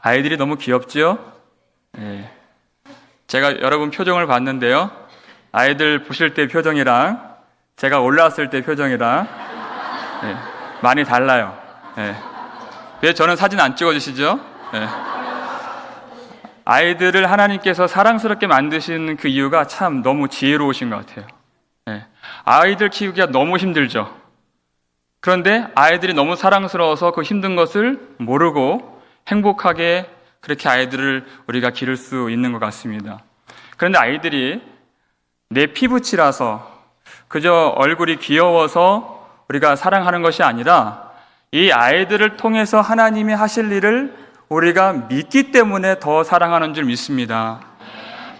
아이들이 너무 귀엽죠? 예. 제가 여러분 표정을 봤는데요. 아이들 보실 때 표정이랑 제가 올라왔을 때 표정이랑 예, 많이 달라요. 예. 왜 저는 사진 안 찍어주시죠? 예. 아이들을 하나님께서 사랑스럽게 만드신 그 이유가 참 너무 지혜로우신 것 같아요. 예. 아이들 키우기가 너무 힘들죠. 그런데 아이들이 너무 사랑스러워서 그 힘든 것을 모르고 행복하게 그렇게 아이들을 우리가 기를 수 있는 것 같습니다. 그런데 아이들이 내 피부치라서 그저 얼굴이 귀여워서 우리가 사랑하는 것이 아니라 이 아이들을 통해서 하나님이 하실 일을 우리가 믿기 때문에 더 사랑하는 줄 믿습니다.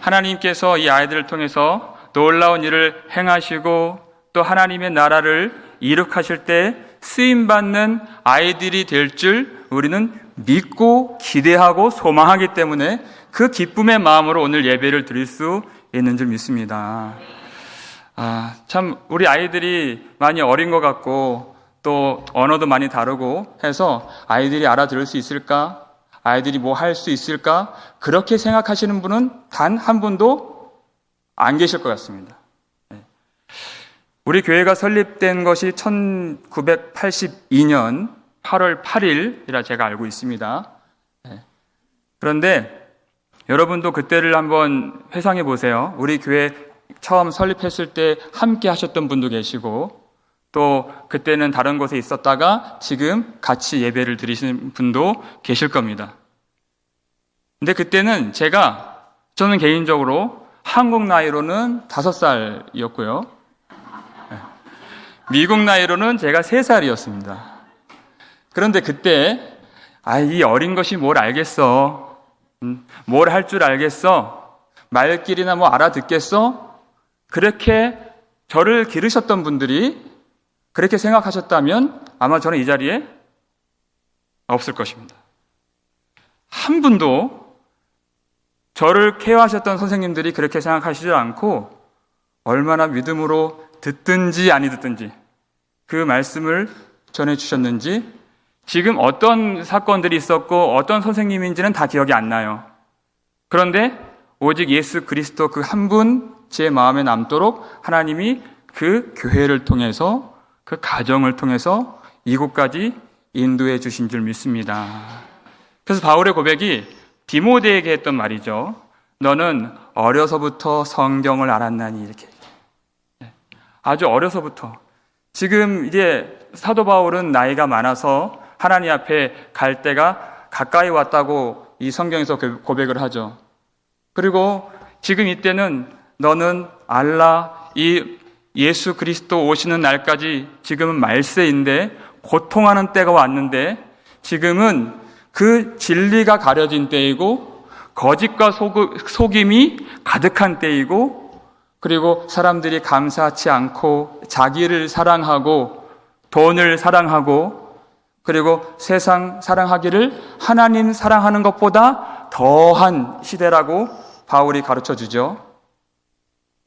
하나님께서 이 아이들을 통해서 놀라운 일을 행하시고 또 하나님의 나라를 이룩하실 때 쓰임받는 아이들이 될 줄 우리는 믿고 기대하고 소망하기 때문에 그 기쁨의 마음으로 오늘 예배를 드릴 수 있는 줄 믿습니다. 참 우리 아이들이 많이 어린 것 같고 또 언어도 많이 다르고 해서 아이들이 알아들을 수 있을까? 아이들이 뭐 할 수 있을까? 그렇게 생각하시는 분은 단 한 분도 안 계실 것 같습니다. 우리 교회가 설립된 것이 1982년 8월 8일이라 제가 알고 있습니다. 그런데 여러분도 그때를 한번 회상해 보세요. 우리 교회 처음 설립했을 때 함께 하셨던 분도 계시고 또 그때는 다른 곳에 있었다가 지금 같이 예배를 드리시는 분도 계실 겁니다. 근데 그때는 저는 개인적으로 한국 나이로는 5살이었고요. 미국 나이로는 제가 3살이었습니다. 그런데 그때 이 어린 것이 뭘 알겠어? 뭘 할 줄 알겠어? 말귀이나 뭐 알아듣겠어? 그렇게 저를 기르셨던 분들이 그렇게 생각하셨다면 아마 저는 이 자리에 없을 것입니다. 한 분도 저를 케어하셨던 선생님들이 그렇게 생각하시지 않고 얼마나 믿음으로 듣든지 아니 듣든지 그 말씀을 전해주셨는지 지금 어떤 사건들이 있었고 어떤 선생님인지는 다 기억이 안 나요. 그런데 오직 예수 그리스도 그 한 분 제 마음에 남도록 하나님이 그 교회를 통해서 그 가정을 통해서 이곳까지 인도해 주신 줄 믿습니다. 그래서 바울의 고백이 디모데에게 했던 말이죠. 너는 어려서부터 성경을 알았나니 이렇게. 아주 어려서부터. 지금 이제 사도 바울은 나이가 많아서 하나님 앞에 갈 때가 가까이 왔다고 이 성경에서 고백을 하죠. 그리고 지금 이때는 너는 알라 이 예수 그리스도 오시는 날까지 지금은 말세인데 고통하는 때가 왔는데 지금은 그 진리가 가려진 때이고 거짓과 속임이 가득한 때이고 그리고 사람들이 감사치 않고 자기를 사랑하고 돈을 사랑하고 그리고 세상 사랑하기를 하나님 사랑하는 것보다 더한 시대라고 바울이 가르쳐 주죠.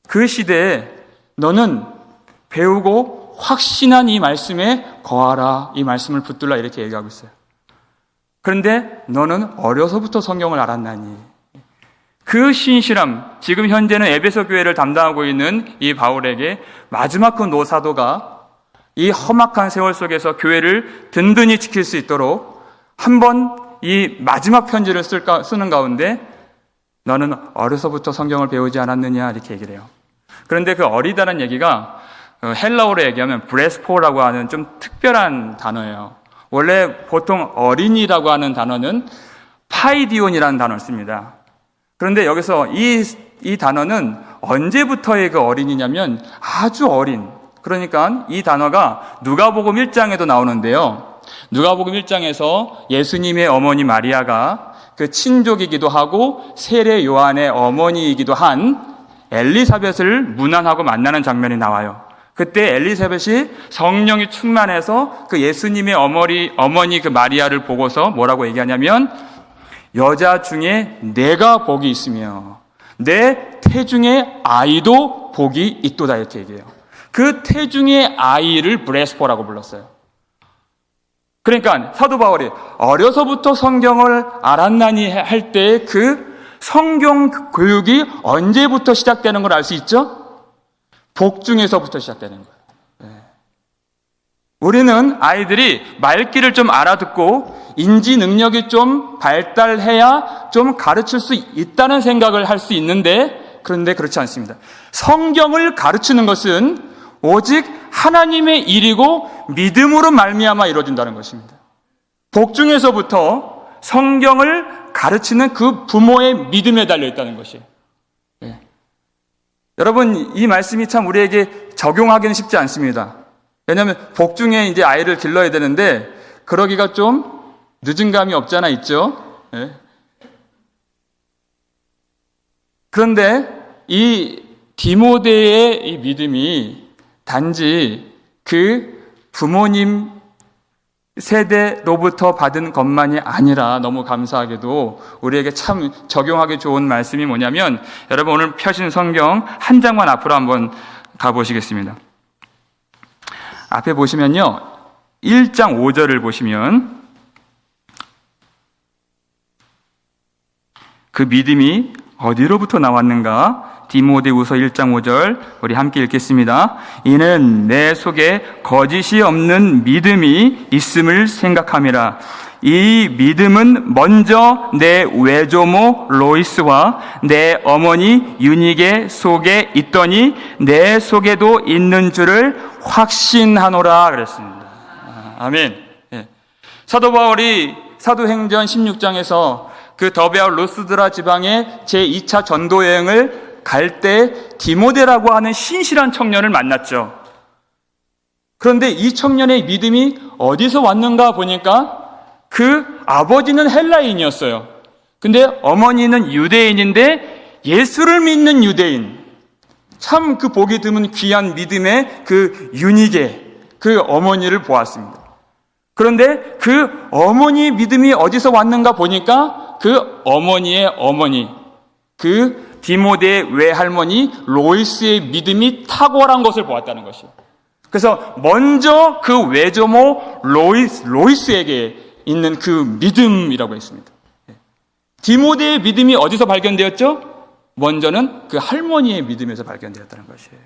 그 시대에 너는 배우고 확신한 이 말씀에 거하라. 이 말씀을 붙들라 이렇게 얘기하고 있어요. 그런데 너는 어려서부터 성경을 알았나니 그 신실함, 지금 현재는 에베소 교회를 담당하고 있는 이 바울에게 마지막 그 노사도가 이 험악한 세월 속에서 교회를 든든히 지킬 수 있도록 한번 이 마지막 편지를 쓰는 가운데 너는 어려서부터 성경을 배우지 않았느냐 이렇게 얘기를 해요. 그런데 그 어리다는 얘기가 헬라어로 얘기하면 브레스포라고 하는 좀 특별한 단어예요. 원래 보통 어린이라고 하는 단어는 파이디온이라는 단어를 씁니다. 그런데 여기서 이 단어는 언제부터의 그 어린이냐면 아주 어린. 그러니까 이 단어가 누가복음 1장에도 나오는데요. 누가복음 1장에서 예수님의 어머니 마리아가 그 친족이기도 하고 세례 요한의 어머니이기도 한 엘리사벳을 문안하고 만나는 장면이 나와요. 그때 엘리사벳이 성령이 충만해서 그 예수님의 어머니 그 마리아를 보고서 뭐라고 얘기하냐면 여자 중에 내가 복이 있으며 내 태중의 아이도 복이 있도다 이렇게 얘기해요. 그 태중의 아이를 브레스포라고 불렀어요. 그러니까 사도 바울이 어려서부터 성경을 알았나니 할 때 그 성경 교육이 언제부터 시작되는 걸 알 수 있죠? 복중에서부터 시작되는 거예요. 우리는 아이들이 말귀를 좀 알아듣고 인지 능력이 좀 발달해야 좀 가르칠 수 있다는 생각을 할 수 있는데, 그런데 그렇지 않습니다. 성경을 가르치는 것은 오직 하나님의 일이고 믿음으로 말미암아 이루어진다는 것입니다. 복중에서부터 성경을 가르치는 그 부모의 믿음에 달려 있다는 것이에요. 여러분, 이 말씀이 참 우리에게 적용하기는 쉽지 않습니다. 왜냐하면 복중에 이제 아이를 길러야 되는데 그러기가 좀 늦은 감이 없잖아 있죠. 그런데 이 디모데의 이 믿음이 단지 그 부모님 세대로부터 받은 것만이 아니라 너무 감사하게도 우리에게 참 적용하기 좋은 말씀이 뭐냐면, 여러분 오늘 펴신 성경 한 장만 앞으로 한번 가보시겠습니다. 앞에 보시면요, 1장 5절을 보시면 그 믿음이 어디로부터 나왔는가? 디모데후서 1장 5절 우리 함께 읽겠습니다. 이는 내 속에 거짓이 없는 믿음이 있음을 생각함이라. 이 믿음은 먼저 내 외조모 로이스와 내 어머니 유니게 속에 있더니 내 속에도 있는 줄을 확신하노라 그랬습니다. 아멘. 사도 바울이 사도행전 16장에서 그 더베아 루스드라 지방의 제2차 전도 여행을 갈 때 디모데라고 하는 신실한 청년을 만났죠. 그런데 이 청년의 믿음이 어디서 왔는가 보니까 그 아버지는 헬라인이었어요. 근데 어머니는 유대인인데 예수를 믿는 유대인. 참 그 보기 드문 귀한 믿음의 그 유니게, 그 어머니를 보았습니다. 그런데 그 어머니 믿음이 어디서 왔는가 보니까 그 어머니의 어머니, 그 디모데의 외할머니 로이스의 믿음이 탁월한 것을 보았다는 것이에요. 그래서 먼저 그 외조모 로이스에게 있는 그 믿음이라고 했습니다. 디모데의 믿음이 어디서 발견되었죠? 먼저는 그 할머니의 믿음에서 발견되었다는 것이에요.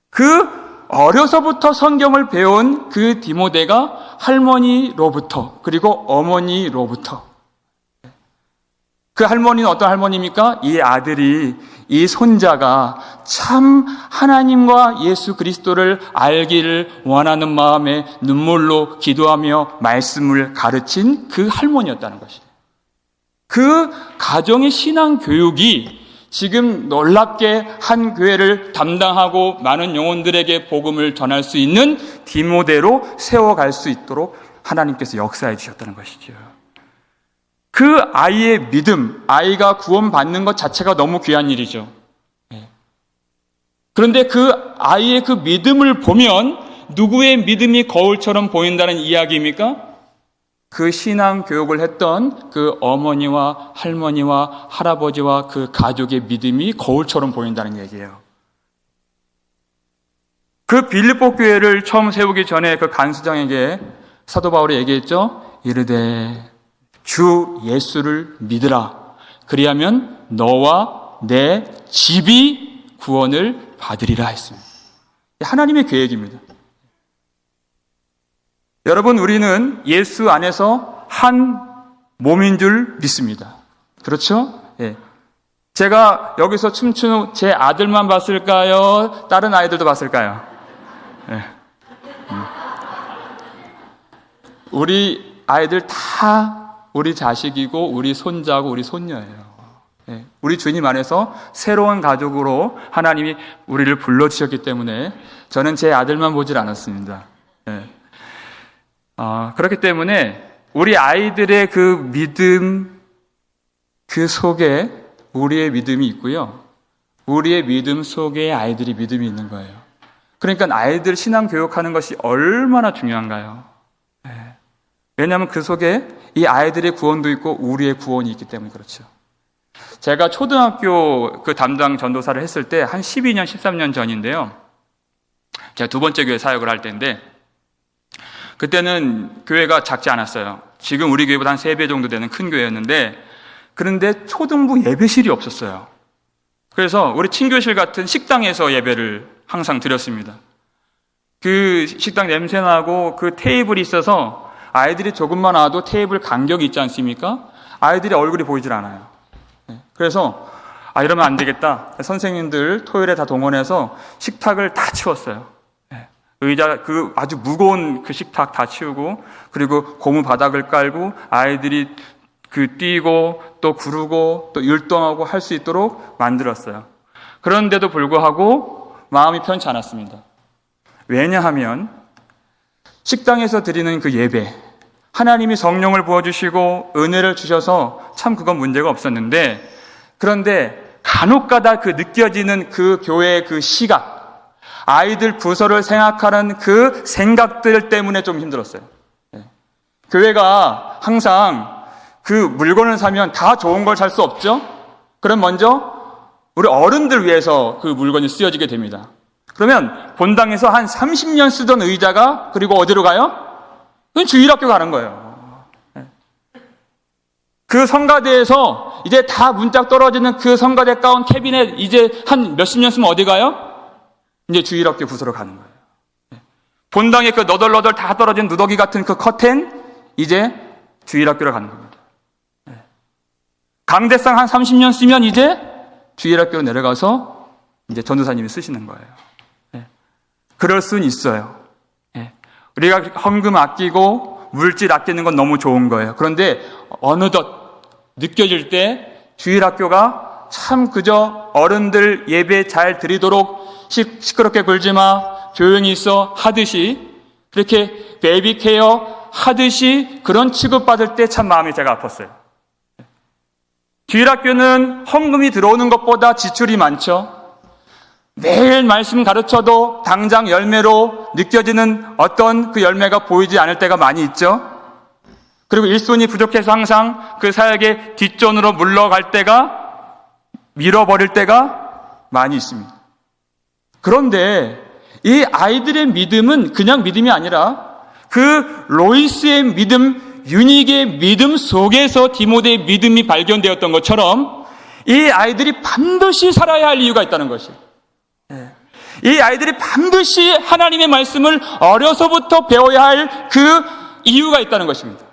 그 어려서부터 성경을 배운 그 디모데가 할머니로부터, 그리고 어머니로부터, 그 할머니는 어떤 할머니입니까? 이 아들이, 이 손자가 참 하나님과 예수 그리스도를 알기를 원하는 마음에 눈물로 기도하며 말씀을 가르친 그 할머니였다는 것이에요. 그 가정의 신앙 교육이 지금 놀랍게 한 교회를 담당하고 많은 영혼들에게 복음을 전할 수 있는 디모데로 세워갈 수 있도록 하나님께서 역사해 주셨다는 것이죠. 그 아이의 믿음, 아이가 구원받는 것 자체가 너무 귀한 일이죠. 그런데 그 아이의 그 믿음을 보면 누구의 믿음이 거울처럼 보인다는 이야기입니까? 그 신앙 교육을 했던 그 어머니와 할머니와 할아버지와 그 가족의 믿음이 거울처럼 보인다는 얘기예요. 그 빌립보 교회를 처음 세우기 전에 그 간수장에게 사도 바울이 얘기했죠. 이르되 주 예수를 믿으라. 그리하면 너와 내 집이 구원을 받으리라 했습니다. 하나님의 계획입니다. 여러분, 우리는 예수 안에서 한 몸인 줄 믿습니다. 그렇죠? 예. 제가 여기서 춤추는 제 아들만 봤을까요? 다른 아이들도 봤을까요? 예. 우리 아이들 다 우리 자식이고 우리 손자고 우리 손녀예요. 우리 주님 안에서 새로운 가족으로 하나님이 우리를 불러주셨기 때문에 저는 제 아들만 보질 않았습니다. 그렇기 때문에 우리 아이들의 그 믿음, 그 속에 우리의 믿음이 있고요. 우리의 믿음 속에 아이들의 믿음이 있는 거예요. 그러니까 아이들 신앙 교육하는 것이 얼마나 중요한가요? 왜냐하면 그 속에 이 아이들의 구원도 있고 우리의 구원이 있기 때문에 그렇죠. 제가 초등학교 그 담당 전도사를 했을 때 한 12년, 13년 전인데요. 제가 두 번째 교회 사역을 할 때인데 그때는 교회가 작지 않았어요. 지금 우리 교회보다 한 3배 정도 되는 큰 교회였는데, 그런데 초등부 예배실이 없었어요. 그래서 우리 친교실 같은 식당에서 예배를 항상 드렸습니다. 그 식당 냄새나고 그 테이블이 있어서 아이들이 조금만 와도 테이블 간격이 있지 않습니까? 아이들이 얼굴이 보이질 않아요. 그래서 이러면 안 되겠다. 선생님들 토요일에 다 동원해서 식탁을 다 치웠어요. 의자, 그 아주 무거운 그 식탁 다 치우고, 그리고 고무 바닥을 깔고 아이들이 뛰고 또 구르고 또 율동하고 할 수 있도록 만들었어요. 그런데도 불구하고 마음이 편치 않았습니다. 왜냐하면 식당에서 드리는 그 예배, 하나님이 성령을 부어주시고 은혜를 주셔서 참 그건 문제가 없었는데, 그런데 간혹가다 그 느껴지는 그 교회의 그 시각, 아이들 부서를 생각하는 그 생각들 때문에 좀 힘들었어요. 교회가 항상 그 물건을 사면 다 좋은 걸 살 수 없죠? 그럼 먼저 우리 어른들 위해서 그 물건이 쓰여지게 됩니다. 그러면 본당에서 한 30년 쓰던 의자가 그리고 어디로 가요? 그건 주일학교 가는 거예요. 그 성가대에서 이제 다 문짝 떨어지는 그 성가대 가운 캐비넷 이제 한 몇십 년 쓰면 어디 가요? 이제 주일학교 부서로 가는 거예요. 본당에 그 너덜너덜 다 떨어진 누더기 같은 그 커튼 이제 주일학교로 가는 겁니다. 강대상 한 30년 쓰면 이제 주일학교로 내려가서 이제 전도사님이 쓰시는 거예요. 그럴 수는 있어요. 우리가 헌금 아끼고 물질 아끼는 건 너무 좋은 거예요. 그런데 어느덧 느껴질 때 주일학교가 참 그저 어른들 예배 잘 드리도록 시끄럽게 굴지 마, 조용히 있어 하듯이, 그렇게 베이비 케어 하듯이 그런 취급받을 때 참 마음이 제가 아팠어요. 주일학교는 헌금이 들어오는 것보다 지출이 많죠. 매일 말씀 가르쳐도 당장 열매로 느껴지는 어떤 그 열매가 보이지 않을 때가 많이 있죠. 그리고 일손이 부족해서 항상 그 사역의 뒷전으로 물러갈 때가, 밀어버릴 때가 많이 있습니다. 그런데 이 아이들의 믿음은 그냥 믿음이 아니라 그 로이스의 믿음, 유닉의 믿음 속에서 디모데의 믿음이 발견되었던 것처럼 이 아이들이 반드시 살아야 할 이유가 있다는 것이에요. 이 아이들이 반드시 하나님의 말씀을 어려서부터 배워야 할 그 이유가 있다는 것입니다.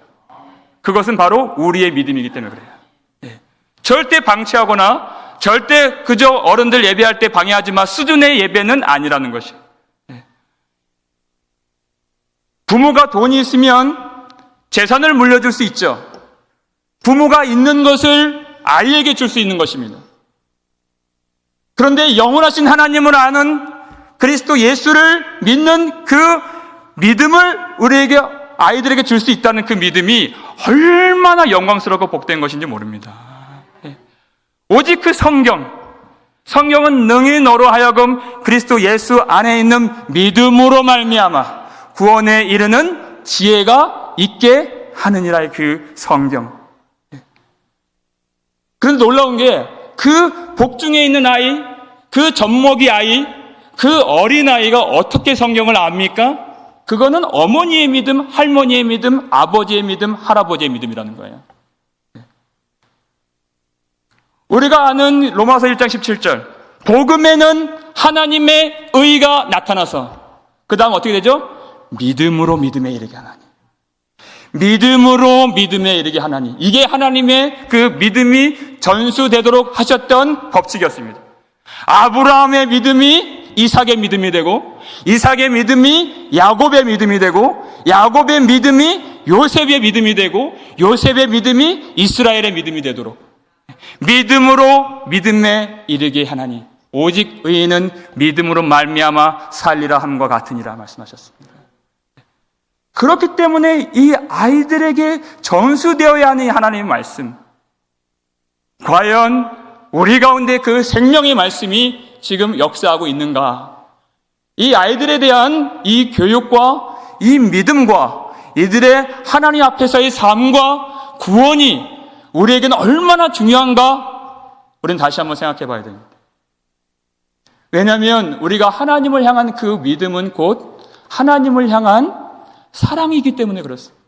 그것은 바로 우리의 믿음이기 때문에 그래요. 절대 방치하거나 절대 그저 어른들 예배할 때 방해하지 마 수준의 예배는 아니라는 것이에요. 부모가 돈이 있으면 재산을 물려줄 수 있죠. 부모가 있는 것을 아이에게 줄 수 있는 것입니다. 그런데 영원하신 하나님을 아는 그리스도 예수를 믿는 그 믿음을 우리에게, 아이들에게 줄 수 있다는 그 믿음이 얼마나 영광스럽고 복된 것인지 모릅니다. 오직 그 성경은 능히 너로 하여금 그리스도 예수 안에 있는 믿음으로 말미암아 구원에 이르는 지혜가 있게 하느니라의 그 성경. 그런데 놀라운 게 그 복중에 있는 아이, 그 젖먹이 아이, 그 어린아이가 어떻게 성경을 압니까? 그거는 어머니의 믿음, 할머니의 믿음, 아버지의 믿음, 할아버지의 믿음이라는 거예요. 우리가 아는 로마서 1장 17절, 복음에는 하나님의 의가 나타나서, 그 다음 어떻게 되죠? 믿음으로 믿음에 이르게 하나니. 믿음으로 믿음에 이르게 하나니. 이게 하나님의 그 믿음이 전수되도록 하셨던 법칙이었습니다. 아브라함의 믿음이 이삭의 믿음이 되고, 이삭의 믿음이 야곱의 믿음이 되고, 야곱의 믿음이 요셉의 믿음이 되고, 요셉의 믿음이 이스라엘의 믿음이 되도록 믿음으로 믿음에 이르게 하나니 오직 의인은 믿음으로 말미암아 살리라 함과 같으니라 말씀하셨습니다. 그렇기 때문에 이 아이들에게 전수되어야 하는 하나님의 말씀, 과연 우리 가운데 그 생명의 말씀이 지금 역사하고 있는가? 이 아이들에 대한 이 교육과 이 믿음과 이들의 하나님 앞에서의 삶과 구원이 우리에게는 얼마나 중요한가? 우리는 다시 한번 생각해 봐야 됩니다. 왜냐하면 우리가 하나님을 향한 그 믿음은 곧 하나님을 향한 사랑이기 때문에 그렇습니다.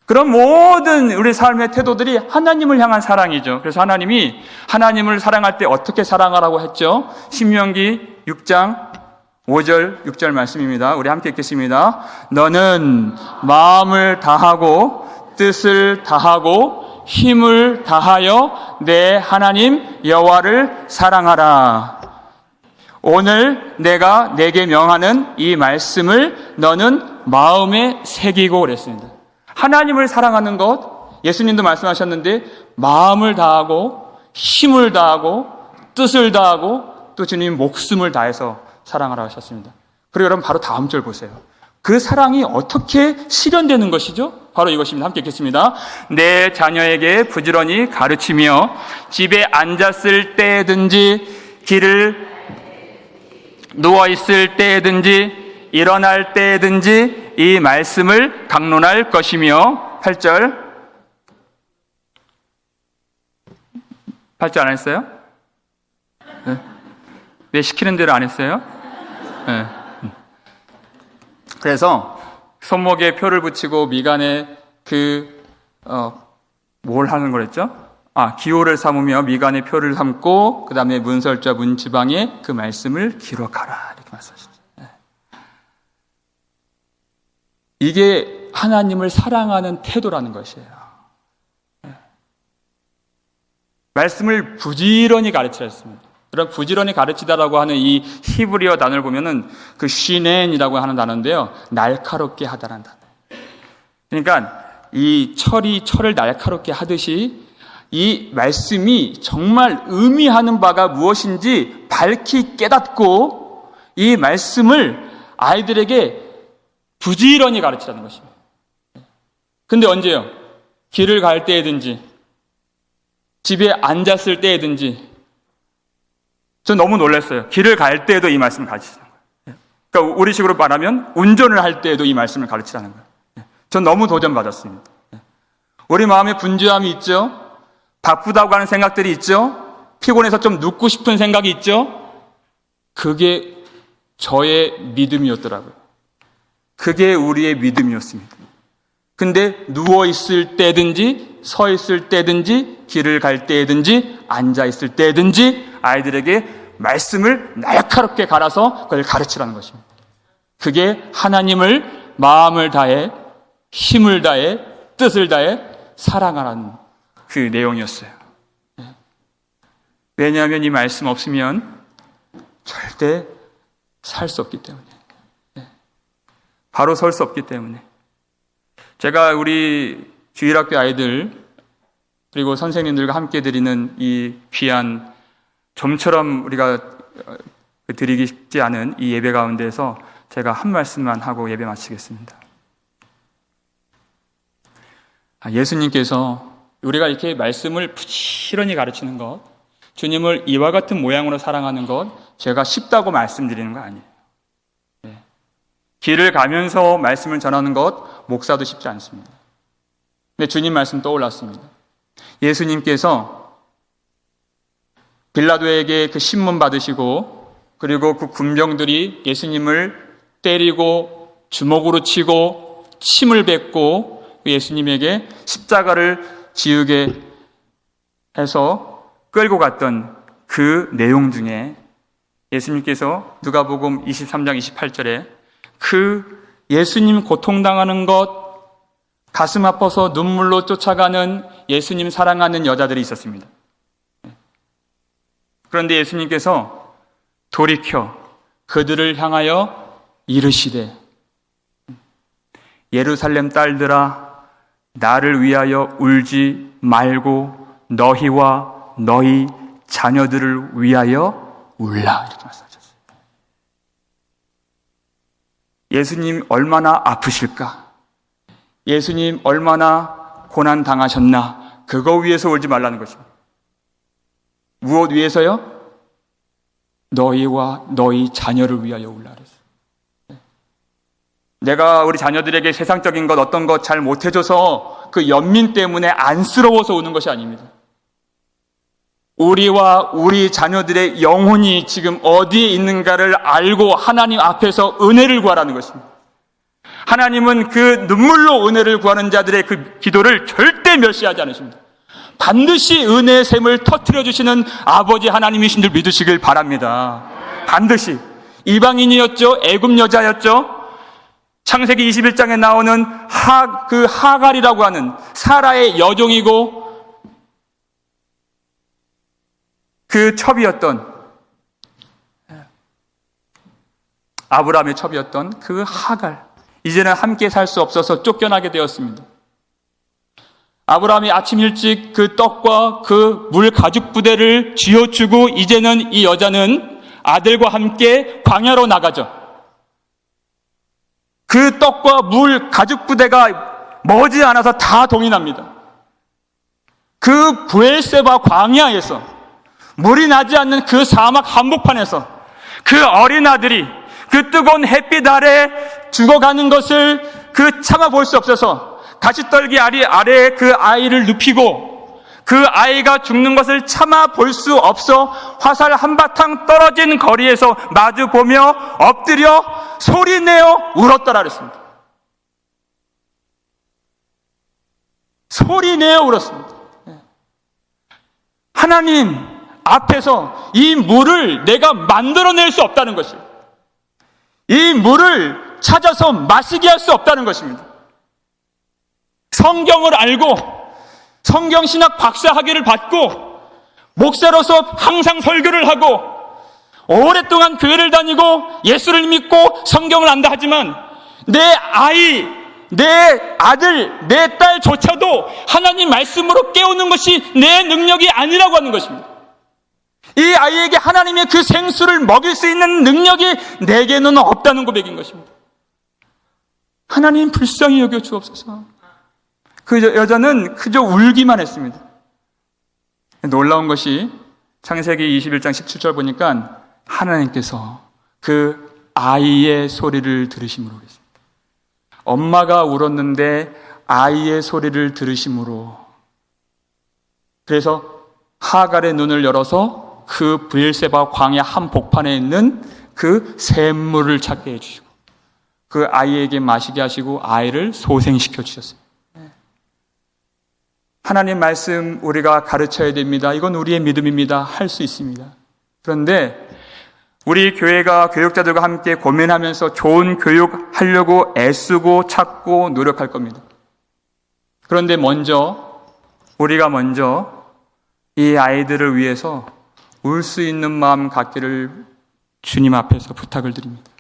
그런 모든 우리 삶의 태도들이 하나님을 향한 사랑이죠. 그래서 하나님이 하나님을 사랑할 때 어떻게 사랑하라고 했죠? 신명기 6장 5절 6절 말씀입니다. 우리 함께 읽겠습니다. 너는 마음을 다하고 뜻을 다하고 힘을 다하여 내 하나님 여호와를 사랑하라. 오늘 내가 내게 명하는 이 말씀을 너는 마음에 새기고 그랬습니다. 하나님을 사랑하는 것, 예수님도 말씀하셨는데 마음을 다하고 힘을 다하고 뜻을 다하고 또 주님 목숨을 다해서 사랑하라 하셨습니다. 그리고 여러분 바로 다음 절 보세요. 그 사랑이 어떻게 실현되는 것이죠? 바로 이것입니다. 함께 읽겠습니다. 내 자녀에게 부지런히 가르치며 집에 앉았을 때든지 길을 누워있을 때든지 일어날 때든지 이 말씀을 강론할 것이며 8절 안 했어요? 네. 왜 시키는 대로 안 했어요? 네. 그래서 손목에 표를 붙이고 미간에 뭘 하는 거랬죠? 기호를 삼으며 미간에 표를 삼고 그 다음에 문설자 문지방에 그 말씀을 기록하라 이렇게 말씀하셨죠. 이게 하나님을 사랑하는 태도라는 것이에요. 말씀을 부지런히 가르치라 했습니다. 그럼 부지런히 가르치다라고 하는 이 히브리어 단어를 보면은 그 시넨이라고 하는 단어인데요. 날카롭게 하다라는 단어. 그러니까 이 철을 날카롭게 하듯이 이 말씀이 정말 의미하는 바가 무엇인지 밝히 깨닫고 이 말씀을 아이들에게 부지런히 가르치라는 것입니다. 근데 언제요? 길을 갈 때든지 집에 앉았을 때든지 전 너무 놀랐어요. 길을 갈 때에도 이 말씀을 가르치라는 거예요. 그러니까 우리식으로 말하면 운전을 할 때에도 이 말씀을 가르치라는 거예요. 전 너무 도전받았습니다. 우리 마음에 분주함이 있죠? 바쁘다고 하는 생각들이 있죠? 피곤해서 좀 눕고 싶은 생각이 있죠? 그게 저의 믿음이었더라고요. 그게 우리의 믿음이었습니다. 근데 누워있을 때든지 서 있을 때든지 길을 갈 때든지 앉아 있을 때든지 아이들에게 말씀을 날카롭게 갈아서 그걸 가르치라는 것입니다. 그게 하나님을 마음을 다해 힘을 다해 뜻을 다해 사랑하라는 그 내용이었어요. 왜냐하면 이 말씀 없으면 절대 살 수 없기 때문에, 바로 설 수 없기 때문에. 제가 우리 주일학교 아이들 그리고 선생님들과 함께 드리는 이 귀한 좀처럼 우리가 드리기 쉽지 않은 이 예배 가운데서 제가 한 말씀만 하고 예배 마치겠습니다. 예수님께서 우리가 이렇게 말씀을 부지런히 가르치는 것, 주님을 이와 같은 모양으로 사랑하는 것, 제가 쉽다고 말씀드리는 거 아니에요. 길을 가면서 말씀을 전하는 것, 목사도 쉽지 않습니다. 근데 주님 말씀 떠올랐습니다. 예수님께서 빌라도에게 그 신문 받으시고, 그리고 그 군병들이 예수님을 때리고 주먹으로 치고 침을 뱉고 예수님에게 십자가를 지우게 해서 끌고 갔던 그 내용 중에 예수님께서 누가복음 23장 28절에 그 예수님 고통당하는 것, 가슴 아파서 눈물로 쫓아가는 예수님 사랑하는 여자들이 있었습니다. 그런데 예수님께서 돌이켜 그들을 향하여 이르시되 예루살렘 딸들아 나를 위하여 울지 말고 너희와 너희 자녀들을 위하여 울라 이렇게 말씀하셨어요. 예수님 얼마나 아프실까? 예수님 얼마나 고난 당하셨나? 그거 위해서 울지 말라는 것입니다. 무엇 위해서요? 너희와 너희 자녀를 위하여 울라 그랬어요. 내가 우리 자녀들에게 세상적인 것 어떤 것 잘 못해줘서 그 연민 때문에 안쓰러워서 우는 것이 아닙니다. 우리와 우리 자녀들의 영혼이 지금 어디에 있는가를 알고 하나님 앞에서 은혜를 구하라는 것입니다. 하나님은 그 눈물로 은혜를 구하는 자들의 그 기도를 절대 멸시하지 않으십니다. 반드시 은혜의 샘을 터뜨려 주시는 아버지 하나님이신 줄 믿으시길 바랍니다. 반드시. 이방인이었죠. 애굽 여자였죠. 창세기 21장에 나오는 하갈이라고 하는 사라의 여종이고 그 첩이었던, 아브라함의 첩이었던 그 하갈, 이제는 함께 살 수 없어서 쫓겨나게 되었습니다. 아브라함이 아침 일찍 그 떡과 그 물 가죽 부대를 쥐어주고 이제는 이 여자는 아들과 함께 광야로 나가죠. 그 떡과 물 가죽 부대가 머지않아서 다 동인합니다. 그 브엘세바 광야에서, 물이 나지 않는 그 사막 한복판에서 그 어린 아들이 그 뜨거운 햇빛 아래 죽어가는 것을 참아볼 수 없어서 가시떨기 아래에 그 아이를 눕히고 그 아이가 죽는 것을 참아볼 수 없어 화살 한바탕 떨어진 거리에서 마주보며 엎드려 소리내어 울었더라 그랬습니다. 소리내어 울었습니다. 하나님 앞에서 이 물을 내가 만들어낼 수 없다는 것이에요. 이 물을 찾아서 마시게 할 수 없다는 것입니다. 성경을 알고 성경신학 박사학위를 받고 목사로서 항상 설교를 하고 오랫동안 교회를 다니고 예수를 믿고 성경을 안다 하지만 내 아이, 내 아들, 내 딸조차도 하나님 말씀으로 깨우는 것이 내 능력이 아니라고 하는 것입니다. 이 아이에게 하나님의 그 생수를 먹일 수 있는 능력이 내게는 없다는 고백인 것입니다. 하나님 불쌍히 여겨 주옵소서. 그 여자는 그저 울기만 했습니다. 놀라운 것이 창세기 21장 17절 보니까 하나님께서 그 아이의 소리를 들으심으로 그랬습니다. 엄마가 울었는데 아이의 소리를 들으심으로, 그래서 하갈의 눈을 열어서 그 브엘세바 광야 한복판에 있는 그 샘물을 찾게 해주시고 그 아이에게 마시게 하시고 아이를 소생시켜 주셨습니다. 하나님 말씀 우리가 가르쳐야 됩니다. 이건 우리의 믿음입니다. 할 수 있습니다. 그런데 우리 교회가 교육자들과 함께 고민하면서 좋은 교육하려고 애쓰고 찾고 노력할 겁니다. 그런데 우리가 먼저 이 아이들을 위해서 울 수 있는 마음 갖기를 주님 앞에서 부탁을 드립니다.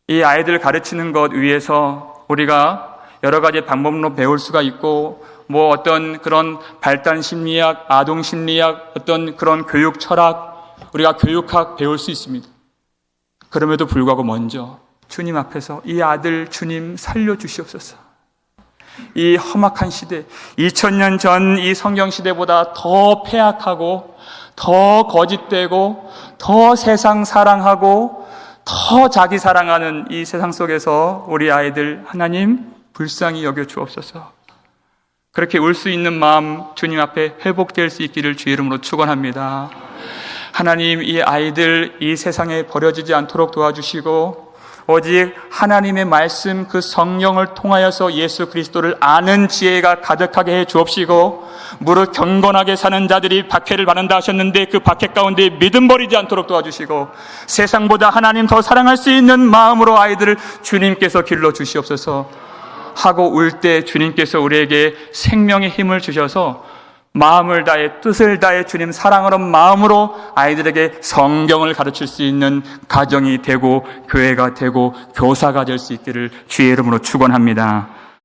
이 아이들을 가르치는 것 위해서 우리가 여러 가지 방법으로 배울 수가 있고 어떤 그런 발달 심리학, 아동 심리학, 어떤 그런 교육 철학, 우리가 교육학 배울 수 있습니다. 그럼에도 불구하고 먼저 주님 앞에서 이 아들 주님 살려주시옵소서. 이 험악한 시대, 2000년 전 이 성경 시대보다 더 폐악하고 더 거짓되고 더 세상 사랑하고 더 자기 사랑하는 이 세상 속에서 우리 아이들 하나님 불쌍히 여겨 주옵소서. 그렇게 울 수 있는 마음 주님 앞에 회복될 수 있기를 주의 이름으로 축원합니다. 하나님 이 아이들 이 세상에 버려지지 않도록 도와주시고 오직 하나님의 말씀 그 성령을 통하여서 예수 그리스도를 아는 지혜가 가득하게 해 주옵시고 무릇 경건하게 사는 자들이 박해를 받는다 하셨는데 그 박해 가운데 믿음 버리지 않도록 도와주시고 세상보다 하나님 더 사랑할 수 있는 마음으로 아이들을 주님께서 길러 주시옵소서. 하고 울 때 주님께서 우리에게 생명의 힘을 주셔서 마음을 다해 뜻을 다해 주님 사랑하는 마음으로 아이들에게 성경을 가르칠 수 있는 가정이 되고 교회가 되고 교사가 될 수 있기를 주의 이름으로 축원합니다.